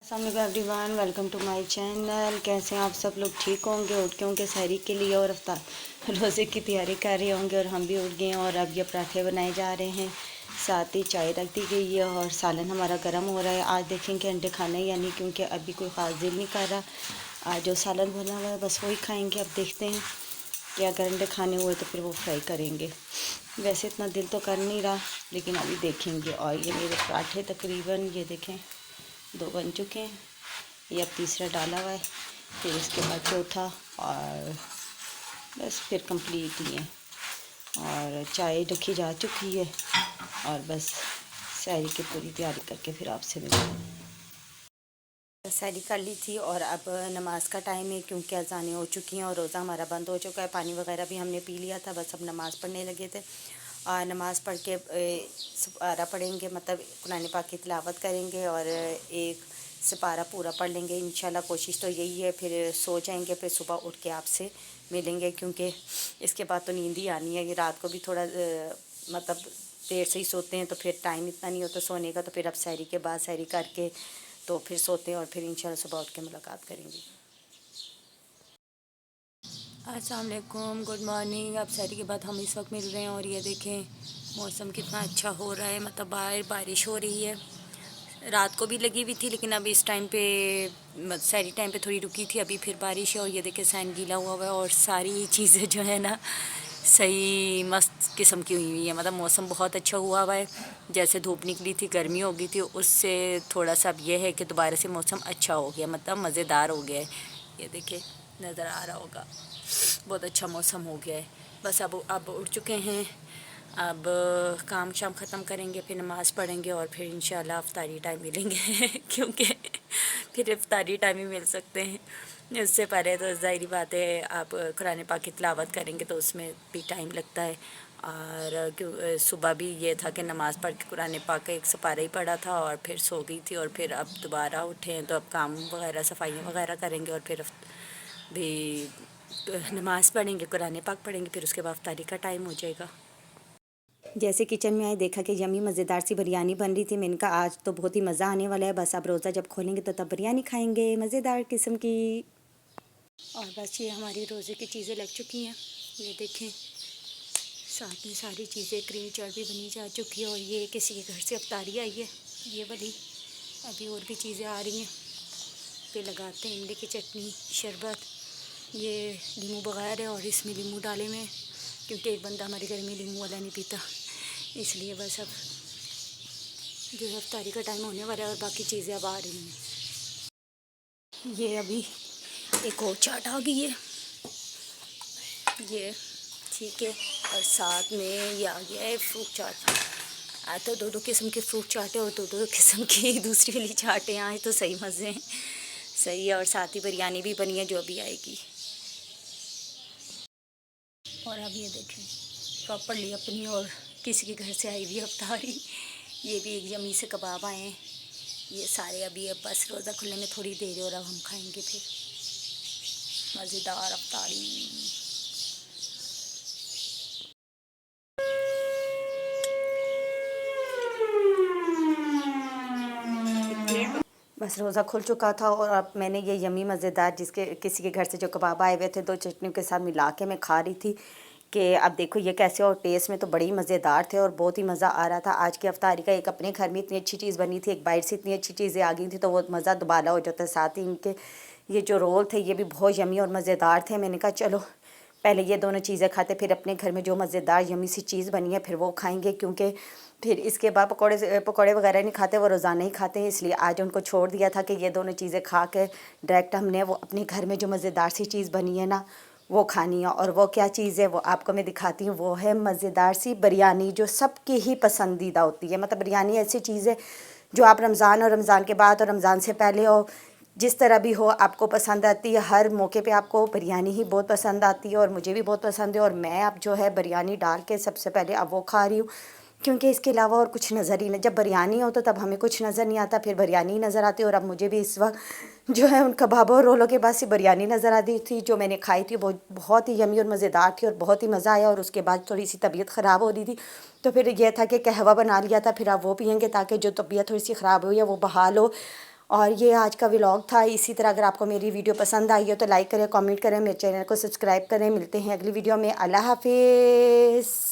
अस्सलाम everyone, welcome to my channel. कैसे हैं आप सब लोग? ठीक होंगे। उठ के होंगे सहरी के लिए और अफ्तार रोज़े की तैयारी कर रहे होंगे। और हम भी उठ गए हैं और अब ये पराठे बनाए जा रहे हैं, साथ ही चाय रख दी गई है और सालन हमारा गर्म हो रहा है। आज देखेंगे अंडे खाने या नहीं, क्योंकि अभी कोई ख़ास दिल नहीं कर रहा। आज जो सालन बना हुआ है बस वही खाएँगे। अब देखते हैं कि अगर अंडे खाने हुए तो फिर वो फ्राई करेंगे। वैसे इतना दिल तो कर नहीं रहा, लेकिन अभी देखेंगे। और ये मेरे पराठे तकरीबन ये देखें 2 बन चुके हैं। ये अब तीसरा डाला हुआ है, फिर इसके बाद चौथा, और बस फिर कंप्लीट ही है। और चाय रखी जा चुकी है और बस सहरी की पूरी तैयारी करके फिर आपसे मिलूँगी। सहरी कर ली थी और अब नमाज का टाइम है, क्योंकि अज़ानें हो चुकी हैं और रोज़ा हमारा बंद हो चुका है। पानी वगैरह भी हमने पी लिया था, बस अब नमाज़ पढ़ने लगे थे। और नमाज़ पढ़ के सपारा पढ़ेंगे, मतलब कुरान पाक की तिलावत करेंगे और एक सपारा पूरा पढ़ लेंगे इंशाल्लाह। कोशिश तो यही है, फिर सो जाएंगे, फिर सुबह उठ के आपसे मिलेंगे, क्योंकि इसके बाद तो नींद ही आनी है। ये रात को भी थोड़ा मतलब देर से ही सोते हैं, तो फिर टाइम इतना नहीं होता सोने का। तो फिर अब सहरी के बाद सहरी करके तो फिर सोते हैं और फिर इंशाल्लाह सुबह उठ के मुलाकात करेंगे। अस्सलाम वालेकुम, गुड मॉर्निंग। अब सहरी के बाद हम इस वक्त मिल रहे हैं और ये देखें मौसम कितना अच्छा हो रहा है, मतलब बाहर बारिश हो रही है। रात को भी लगी हुई थी, लेकिन अभी इस टाइम पे सहरी टाइम पे थोड़ी रुकी थी, अभी फिर बारिश है। और ये देखें सैन गीला हुआ हुआ है और सारी चीज़ें जो है ना सही मस्त किस्म की हुई हुई है। मतलब मौसम बहुत अच्छा हुआ हुआ है। जैसे धूप निकली थी, गर्मी हो गई थी, उससे थोड़ा सा अब ये है कि दोबारा से मौसम अच्छा हो गया, मतलब मज़ेदार हो गया है। ये देखिए नज़र आ रहा होगा, बहुत अच्छा मौसम हो गया है। बस अब उठ चुके हैं। अब काम शाम ख़त्म करेंगे, फिर नमाज़ पढ़ेंगे और फिर इंशाल्लाह इफ्तारी टाइम मिलेंगे क्योंकि फिर इफ्तारी टाइम ही मिल सकते हैं। इससे पहले तो ज़ाहिर बात है, आप कुरान पाक की तिलावत करेंगे तो उसमें भी टाइम लगता है। और क्यों सुबह भी ये था कि नमाज़ पढ़ के कुरान पाक का एक सपारा ही पढ़ा था और फिर सो गई थी। और फिर अब दोबारा उठे हैं तो अब काम वगैरह सफाइयाँ वगैरह करेंगे और फिर भी नमाज़ पढ़ेंगे, कुरान पाक पढ़ेंगे, फिर उसके बाद इफ्तारी का टाइम हो जाएगा। जैसे किचन में आए देखा कि यमी मज़ेदार सी बिरयानी बन रही थी। मैंने कहा आज तो बहुत ही मज़ा आने वाला है, बस अब रोज़ा जब खोलेंगे तो तब बिरयानी खाएंगे मज़ेदार किस्म की। और बस ये हमारी रोज़े की चीज़ें लग चुकी हैं, ये देखें साथ में सारी चीज़ें क्रीम चाट भी बनी जा चुकी है। और ये किसी के घर से अफ्तारी आई है, ये वाली। अभी और भी चीज़ें आ रही हैं, पे लगाते हैं इमली की चटनी, शरबत। ये नींबू बगैर है और इसमें नींबू डाले हुए हैं, क्योंकि एक बंदा हमारे घर में नींबू वाला नहीं पीता, इसलिए बस अब जो है इफ्तारी का टाइम होने वाला है और बाकी चीज़ें अब आ रही हैं। ये अभी एक और चाट आ गई है, ये ठीक है। और साथ में ये आ गया है फ्रूट चाट। आज तो 2-2 किस्म के फ्रूट चाटे और 2-2 किस्म की दूसरी वाली चाटें आए तो सही मज़े हैं। सही है। और साथ ही बिरयानी भी बनी है जो अभी आएगी। और अब ये देखें प्रॉपरली अपनी और किसी के घर से आई हुई अफ्तारी। ये भी एक यमी से कबाब आए हैं। ये सारे अभी अब बस रोज़ा खुलने में थोड़ी देर है और अब हम खाएंगे फिर मज़ेदार अफ्तारी। बस रोज़ा खुल चुका था और अब मैंने ये यमी मज़ेदार जिसके किसी के घर से जो कबाब आए हुए थे 2 चटनियों के साथ मिला के मैं खा रही थी कि अब देखो ये कैसे। और टेस्ट में तो बड़ी मज़ेदार थे और बहुत ही मज़ा आ रहा था। आज की अफ्तारी का एक अपने घर में इतनी अच्छी चीज़ बनी थी, एक बाहर से इतनी अच्छी चीज़ें आ गई थी, तो वो मज़ा दोबारा हो जाता है। साथ ही इनके ये जो रोल थे ये भी बहुत यमी और मज़ेदार थे। मैंने कहा चलो पहले ये दोनों चीज़ें खाते, फिर अपने घर में जो मज़ेदार यमी सी चीज़ बनी है फिर वो खाएंगे, क्योंकि फिर इसके बाद पकौड़े वगैरह नहीं खाते, वो रोज़ाना ही खाते हैं। इसलिए आज उनको छोड़ दिया था कि ये दोनों चीज़ें खा के डायरेक्ट हमने वो अपने घर में जो मज़ेदार सी चीज़ बनी है ना वो खानी है। और वो क्या चीज़ है वो आपको मैं दिखाती हूँ। वो है मज़ेदार सी बिरयानी, जो सबकी ही पसंदीदा होती है। मतलब बिरयानी ऐसी चीज़ है जो आप रमज़ान और रमज़ान के बाद और रमज़ान से पहले हो, जिस तरह भी हो आपको पसंद आती है। हर मौके पे आपको बिरयानी ही बहुत पसंद आती है और मुझे भी बहुत पसंद है। और मैं अब जो है बिरयानी डाल के सबसे पहले अब वो खा रही हूँ, क्योंकि इसके अलावा और कुछ नज़र ही नहीं। जब बिरयानी हो तो तब हमें कुछ नज़र नहीं आता, फिर बिरयानी ही नज़र आती है। और अब मुझे भी इस वक्त जो है उन कबाबों और रोलों के बाद से बिरयानी नज़र आ रही थी, जो मैंने खाई थी बहुत ही यमी और मज़ेदार थी और बहुत ही मज़ा आया। और उसके बाद थोड़ी सी तबीयत ख़राब हो रही थी, तो फिर यह था कि कहवा बना लिया था, फिर आप वो पियेंगे ताकि जो तबीयत थोड़ी सी ख़राब हुई है वो बहाल हो। और ये आज का व्लॉग था। इसी तरह अगर आपको मेरी वीडियो पसंद आई हो तो लाइक करें, कमेंट करें, मेरे चैनल को सब्सक्राइब करें। मिलते हैं अगली वीडियो में। अल्लाह हाफिज़।